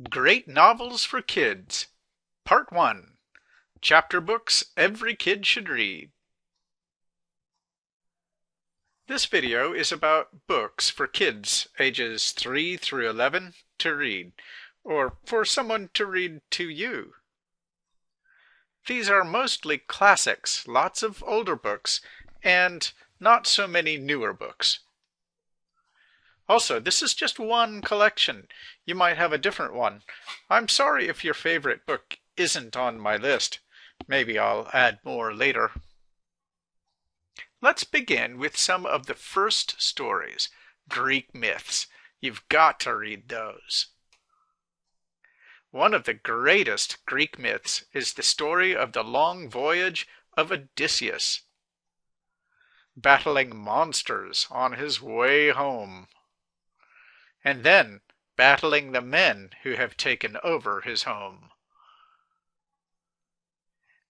Great Novels for Kids, Part 1, Chapter Books Every Kid Should Read. This video is about books for kids ages 3 through 11 to read, or for someone to read to you. These are mostly classics, lots of older books, and not so many newer books. Also, this is just one collection. You might have a different one. I'm sorry if your favorite book isn't on my list. Maybe I'll add more later. Let's begin with some of the first stories, Greek myths. You've got to read those. One of the greatest Greek myths is the story of the long voyage of Odysseus, battling monsters on his way home, and then battling the men who have taken over his home.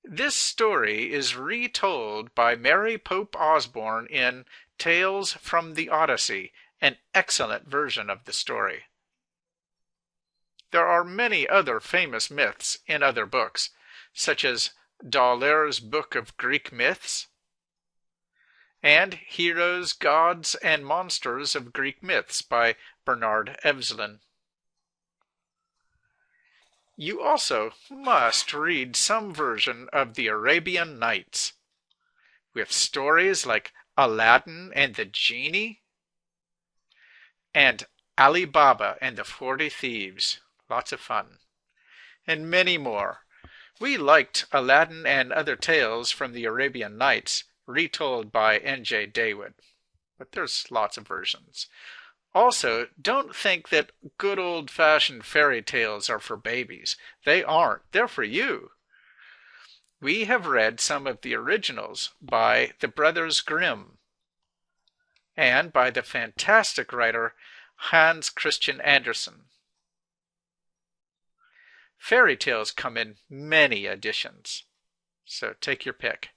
This story is retold by Mary Pope Osborne in Tales from the Odyssey, an excellent version of the story. There are many other famous myths in other books, such as Dahler's Book of Greek Myths, and Heroes, Gods, and Monsters of Greek Myths by Bernard Evslin. You also must read some version of the Arabian Nights, with stories like Aladdin and the Genie, and Ali Baba and the 40 Thieves. Lots of fun. And many more. We liked Aladdin and Other Tales from the Arabian Nights, retold by N.J. Dawood. But there's lots of versions. Also, don't think that good old-fashioned fairy tales are for babies. They aren't. They're for you. We have read some of the originals by the brothers Grimm and by the fantastic writer Hans Christian Andersen. Fairy tales come in many editions, so take your pick.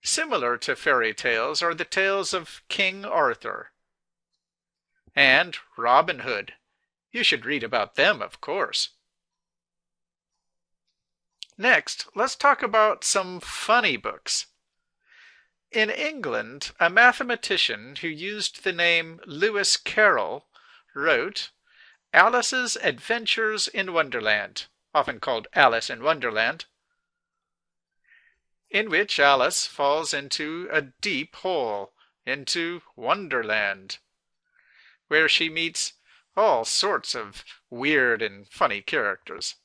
Similar to fairy tales are the tales of King Arthur and Robin Hood. You should read about them, of course. Next, let's talk about some funny books. In England, a mathematician who used the name Lewis Carroll wrote Alice's Adventures in Wonderland, often called Alice in Wonderland, in which Alice falls into a deep hole, into Wonderland, where she meets all sorts of weird and funny characters.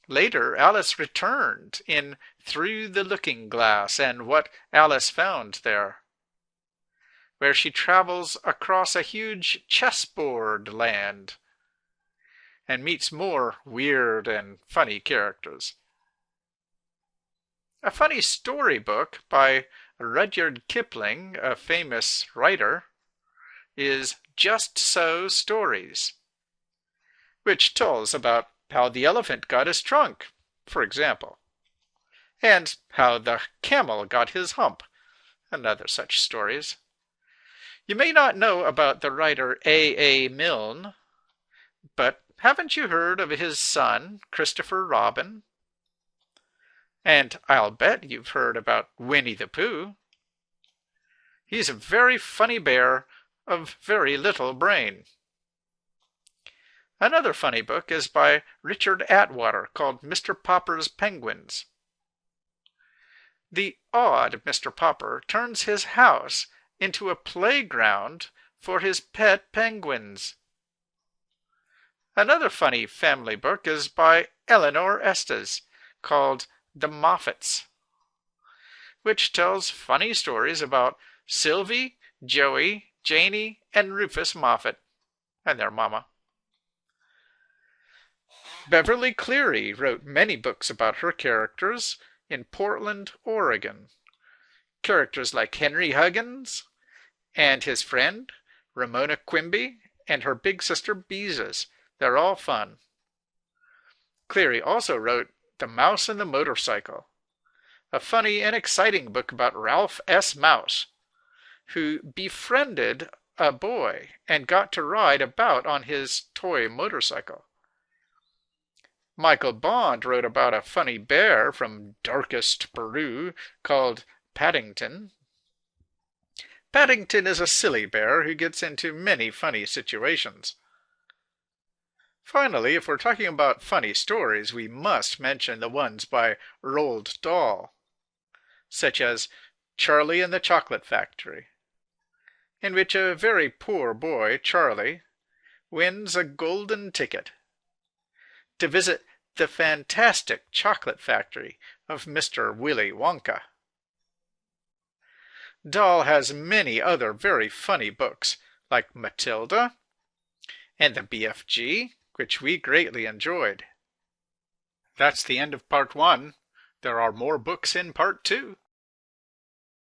Later, Alice returned in Through the Looking Glass and What Alice Found There, where she travels across a huge chessboard land and meets more weird and funny characters. A funny storybook by Rudyard Kipling, a famous writer, is Just So Stories, which tells about how the elephant got his trunk, for example, and how the camel got his hump, and other such stories. You may not know about the writer A. Milne, but haven't you heard of his son, Christopher Robin? And I'll bet you've heard about Winnie-the-Pooh. He's a very funny bear of very little brain. Another funny book is by Richard Atwater called Mr. Popper's Penguins. The odd Mr. Popper turns his house into a playground for his pet penguins. Another funny family book is by Eleanor Estes called The Moffats, which tells funny stories about Sylvie, Joey, Janie, and Rufus Moffat and their mama. Beverly Cleary wrote many books about her characters in Portland, Oregon. Characters like Henry Huggins and his friend, Ramona Quimby, and her big sister Beezus. They're all fun. Cleary also wrote The Mouse and the Motorcycle, a funny and exciting book about Ralph S. Mouse, who befriended a boy and got to ride about on his toy motorcycle. Michael Bond wrote about a funny bear from darkest Peru called Paddington. Paddington is a silly bear who gets into many funny situations. Finally, if we're talking about funny stories, we must mention the ones by Roald Dahl, such as Charlie and the Chocolate Factory, in which a very poor boy, Charlie, wins a golden ticket to visit the fantastic chocolate factory of Mr. Willy Wonka. Dahl has many other very funny books, like Matilda and the BFG, which we greatly enjoyed. That's the end of part 1. There are more books in part 2.